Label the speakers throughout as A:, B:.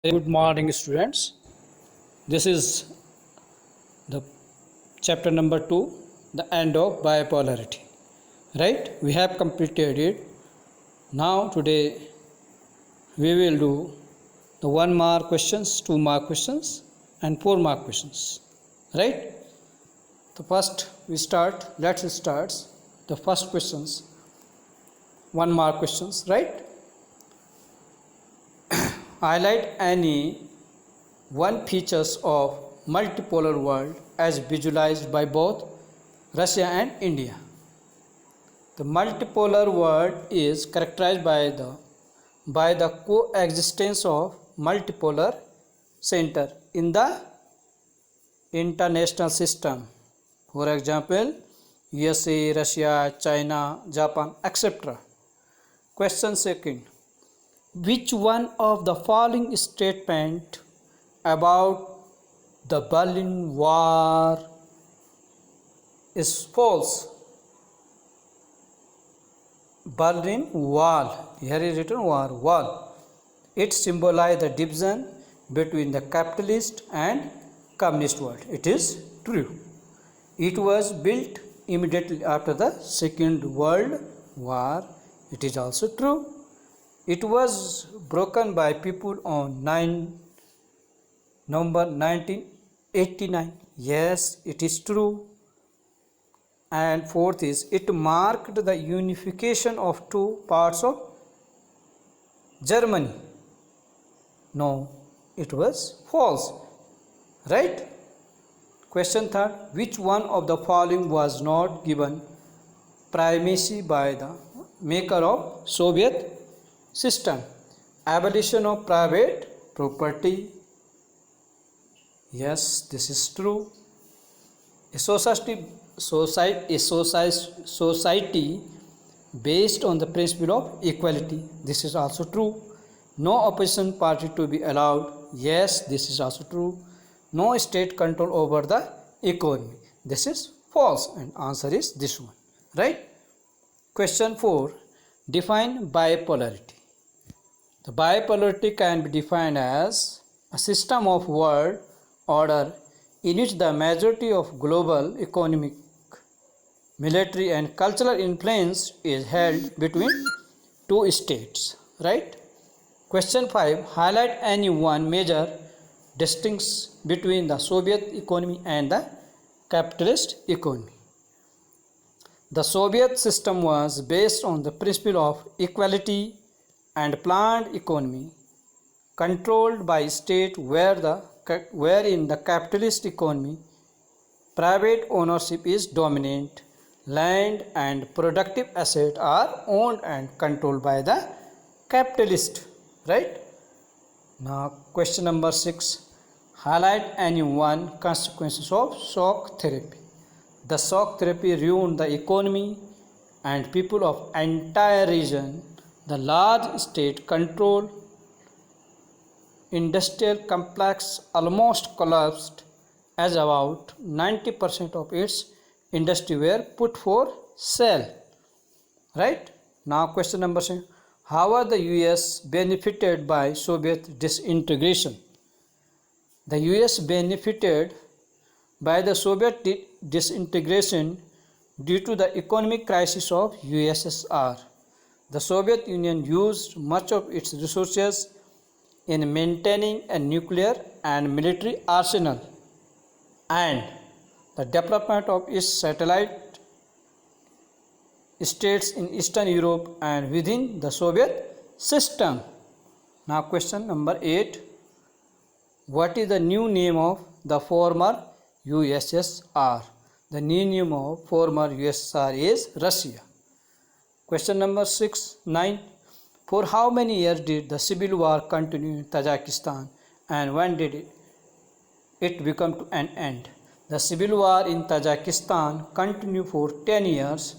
A: Good morning, students. This is the chapter number 2, the end of bipolarity. Right? We have completed it. Now, today we will do the 1 mark questions, 2 mark questions, and 4 mark questions. Right? So, first we start. Let's start the first questions, 1 mark questions. Right? Highlight any one features of multipolar world as visualized by both Russia and India. The multipolar world is characterized by the coexistence of multipolar center in the international system. For example, USA, Russia, China, Japan, etc. Question second. Which one of the following statement about the Berlin Wall is false? Berlin Wall. Here is written wall. It symbolizes the division between the capitalist and communist world. It is true. It was built immediately after the Second World War. It is also true. It was broken by people on November 1989. Yes, it is true. And fourth is, it marked the unification of two parts of Germany. No, it was false. Right? Question third, which one of the following was not given primacy by the maker of Soviet system? Abolition of private property. Yes, this is true. A society based on the principle of equality. This is also true. No opposition party to be allowed. Yes, this is also true. No state control over the economy. This is false, and answer is this one. Right? Question 4. Define bipolarity. The bipolarity can be defined as a system of world order in which the majority of global economic, military and cultural influence is held between two states. Right? Question 5. Highlight any one major distinction between the Soviet economy and the capitalist economy. The Soviet system was based on the principle of equality and planned economy controlled by state, wherein the capitalist economy private ownership is dominant. Land and productive assets are owned and controlled by the capitalist. Right? Now question number 6. Highlight any one consequences of shock therapy. The shock therapy ruined the economy and people of entire region. The large state control industrial complex almost collapsed as about 90% of its industry were put for sale. Right? Now question number 7. How are the US benefited by Soviet disintegration? The US benefited by the Soviet disintegration due to the economic crisis of USSR. The Soviet Union used much of its resources in maintaining a nuclear and military arsenal and the development of its satellite states in Eastern Europe and within the Soviet system. Now question number 8. What is the new name of the former USSR? The new name of former USSR is Russia. Question number 9. For how many years did the civil war continue in Tajikistan and when did it become to an end? The civil war in Tajikistan continued for 10 years.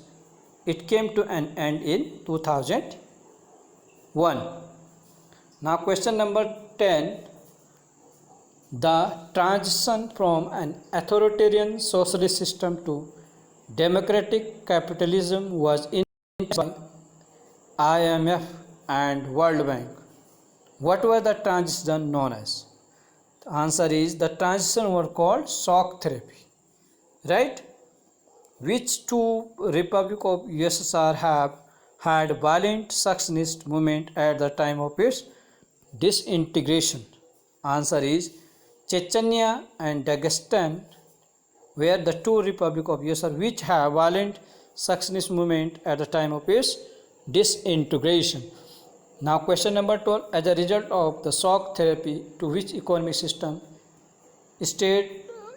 A: It came to an end in 2001. Now question number 10. The transition from an authoritarian socialist system to democratic capitalism was in by IMF and World Bank. What were the transition known as? The answer is the transition were called shock therapy. Right? Which two republic of USSR have had violent secessionist movement at the time of its disintegration? Answer is Chechnya and Dagestan were the two republic of USSR which have violent secessionist movement at the time of its disintegration. Now question number 12. As a result of the shock therapy, to which economic system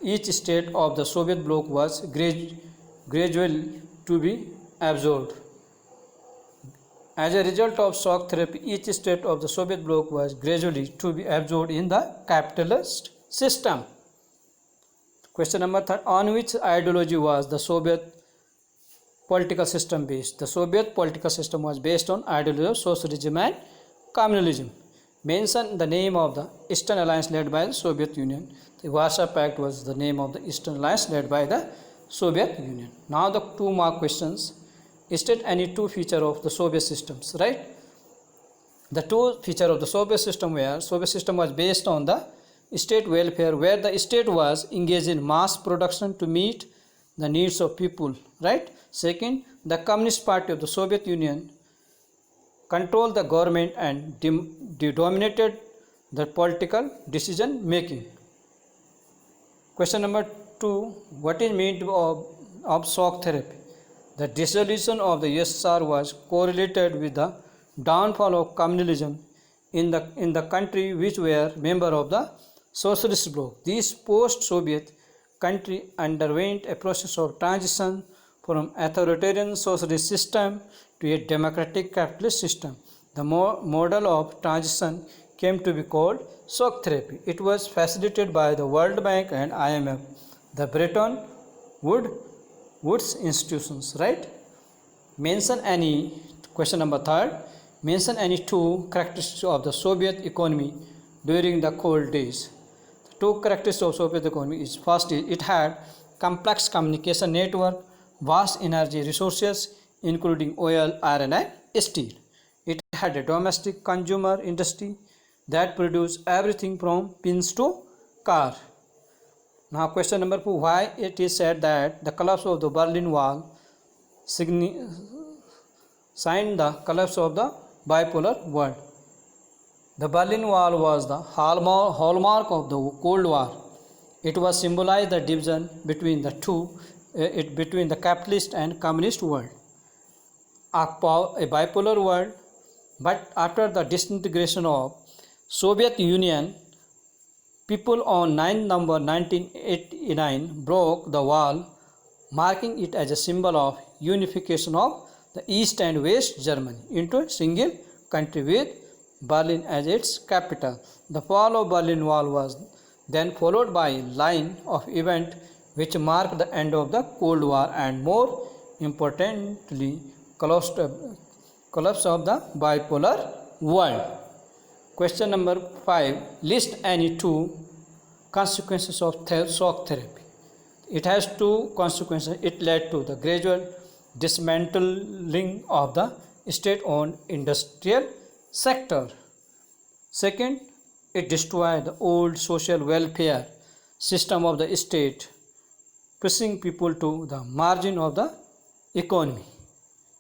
A: each state of the Soviet bloc was gradually to be absorbed? As a result of shock therapy, each state of the Soviet bloc was gradually to be absorbed in the capitalist system. Question number 3. On which ideology was the Soviet political system based? The Soviet political system was based on ideology of socialism and communism. Mention the name of the Eastern Alliance led by the Soviet Union. The Warsaw Pact was the name of the Eastern Alliance led by the Soviet Union. Now the 2 mark questions. State any 2 features of the Soviet systems, right? The 2 features of the Soviet system were Soviet system was based on the state welfare, where the state was engaged in mass production to meet the needs of people, right? Second, the Communist Party of the Soviet Union controlled the government and dominated the political decision making. Question number 2. What is meant of shock therapy? The dissolution of the USSR was correlated with the downfall of communism in the country which were member of the socialist bloc. This post-Soviet country underwent a process of transition from authoritarian socialist system to a democratic capitalist system. The model of transition came to be called shock therapy. It was facilitated by the World Bank and IMF, the Bretton Woods institutions, right? Mention any, question number 3, mention any 2 characteristics of the Soviet economy during the cold days. The 2 characteristics of Soviet economy is, first is it had complex communication network, vast energy resources including oil, iron and steel. It had a domestic consumer industry that produced everything from pins to car. Now question number 4. Why it is said that the collapse of the Berlin Wall signed the collapse of the bipolar world? The Berlin Wall was the hallmark of the Cold War. It was symbolized the division between the between the capitalist and communist world, a bipolar world. But after the disintegration of Soviet Union, people on 9 November 1989 broke the wall, marking it as a symbol of unification of the East and West Germany into a single country with Berlin as its capital. The fall of Berlin Wall was then followed by a line of events which marked the end of the Cold War and, more importantly, collapse of the bipolar world. Question number 5. List any 2 consequences of shock therapy. It has 2 consequences. It led to the gradual dismantling of the state-owned industrial sector. Second, it destroyed the old social welfare system of the state, pushing people to the margin of the economy.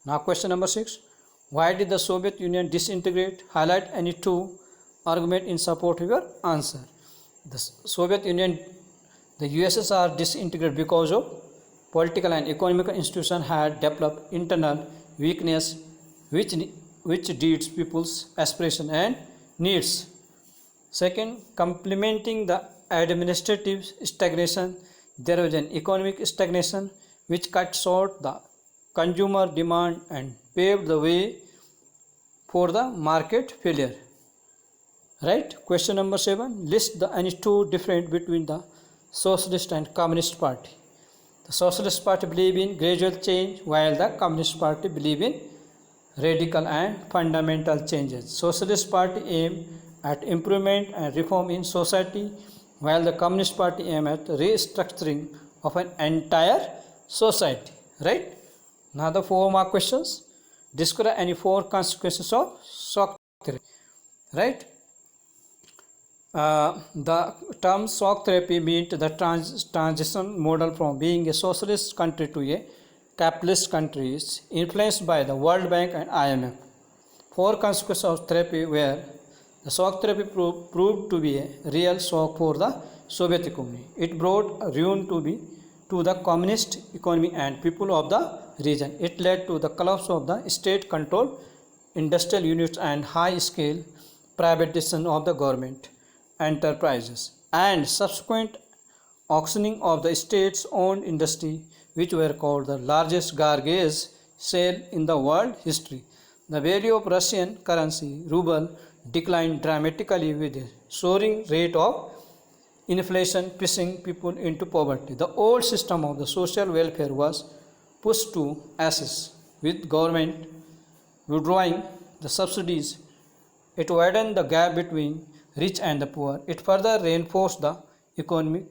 A: Now question number 6. Why did the Soviet Union disintegrate? Highlight any 2 arguments in support of your answer. The Soviet Union, the USSR disintegrated because of political and economic institutions had developed internal weakness which deeds people's aspiration and needs. Second, complementing the administrative stagnation, there was an economic stagnation which cut short the consumer demand and paved the way for the market failure. Right? Question number 7. List the any 2 difference between the Socialist and Communist Party. The Socialist Party believe in gradual change while the Communist Party believe in radical and fundamental changes. Socialist Party aim at improvement and reform in society while the Communist Party aim at restructuring of an entire society. Right? Now the 4 mark questions. Describe any 4 consequences of shock therapy. Right? The term shock therapy meant the transition model from being a socialist country to a capitalist country, influenced by the World Bank and IMF. Four consequences of therapy were: the shock therapy proved to be a real shock for the Soviet economy. It brought ruin to the communist economy and people of the region. It led to the collapse of the state-controlled industrial units and high-scale privatization of the government enterprises and subsequent auctioning of the states-owned industry, which were called the largest garbage sale in the world history. The value of Russian currency, ruble, declined dramatically with a soaring rate of inflation pushing people into poverty. The old system of the social welfare was pushed to ashes, with government withdrawing the subsidies. It widened the gap between rich and the poor. It further reinforced the economic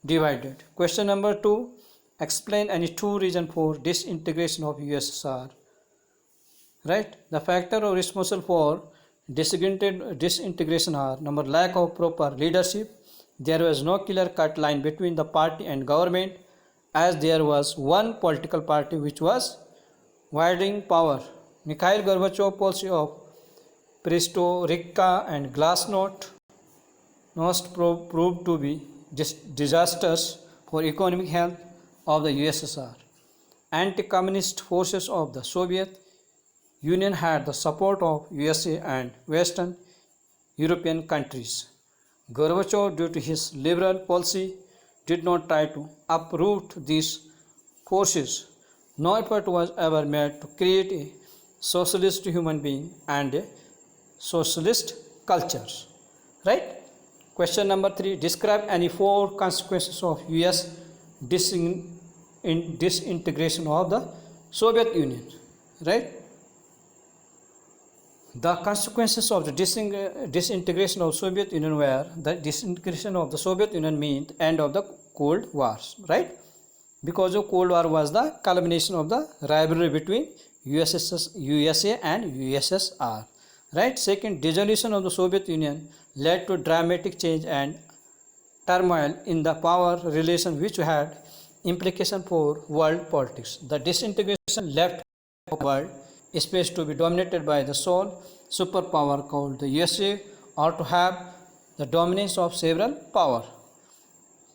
A: divide. Question number 2. Explain any two reasons for disintegration of USSR. Right? The factors responsible for disintegration are: number, lack of proper leadership. There was no clear-cut line between the party and government, as there was one political party which was wielding power. Mikhail Gorbachev policy of perestroika and glasnost proved to be disastrous for economic health of the USSR. Anti-communist forces of the Soviet Union had the support of USA and Western European countries. Gorbachev, due to his liberal policy, did not try to uproot these forces. No effort was ever made to create a socialist human being and a socialist culture. Right? Question number 3. Describe any four consequences of US disintegration of the Soviet Union. Right? The consequences of the disintegration of Soviet Union were: the disintegration of the Soviet Union meant end of the Cold Wars, right? Because of Cold War was the culmination of the rivalry between USA and USSR, right? Second, dissolution of the Soviet Union led to dramatic change and turmoil in the power relation, which had implication for world politics. The disintegration left the world space to be dominated by the sole superpower called the USA, or to have the dominance of several power.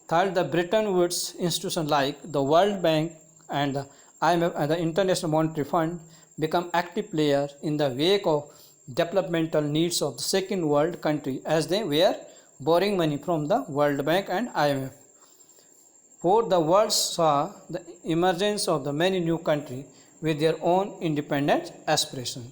A: Third, the Bretton Woods institutions like the World Bank and the IMF and the International Monetary Fund become active players in the wake of developmental needs of the second world country, as they were borrowing money from the World Bank and IMF. Fourth, the world saw the emergence of the many new countries with their own independent aspiration.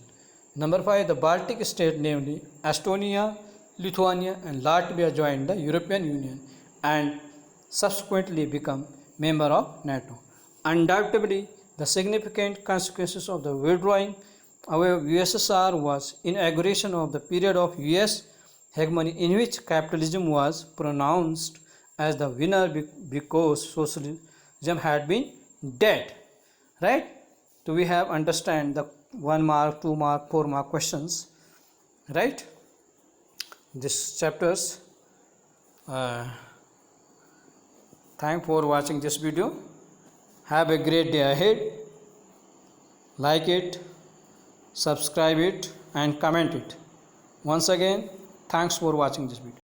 A: Number 5, the Baltic states, namely Estonia, Lithuania and Latvia, joined the European Union and subsequently become member of NATO. Undoubtedly, the significant consequences of the withdrawing away of USSR was inauguration of the period of US hegemony, in which capitalism was pronounced as the winner because socialism had been dead. Right? So we have understand the 1 mark, 2 mark, 4 mark questions, right? This chapters. Thanks for watching this video. Have a great day ahead. Like it, subscribe it and comment it. Once again, thanks for watching this video.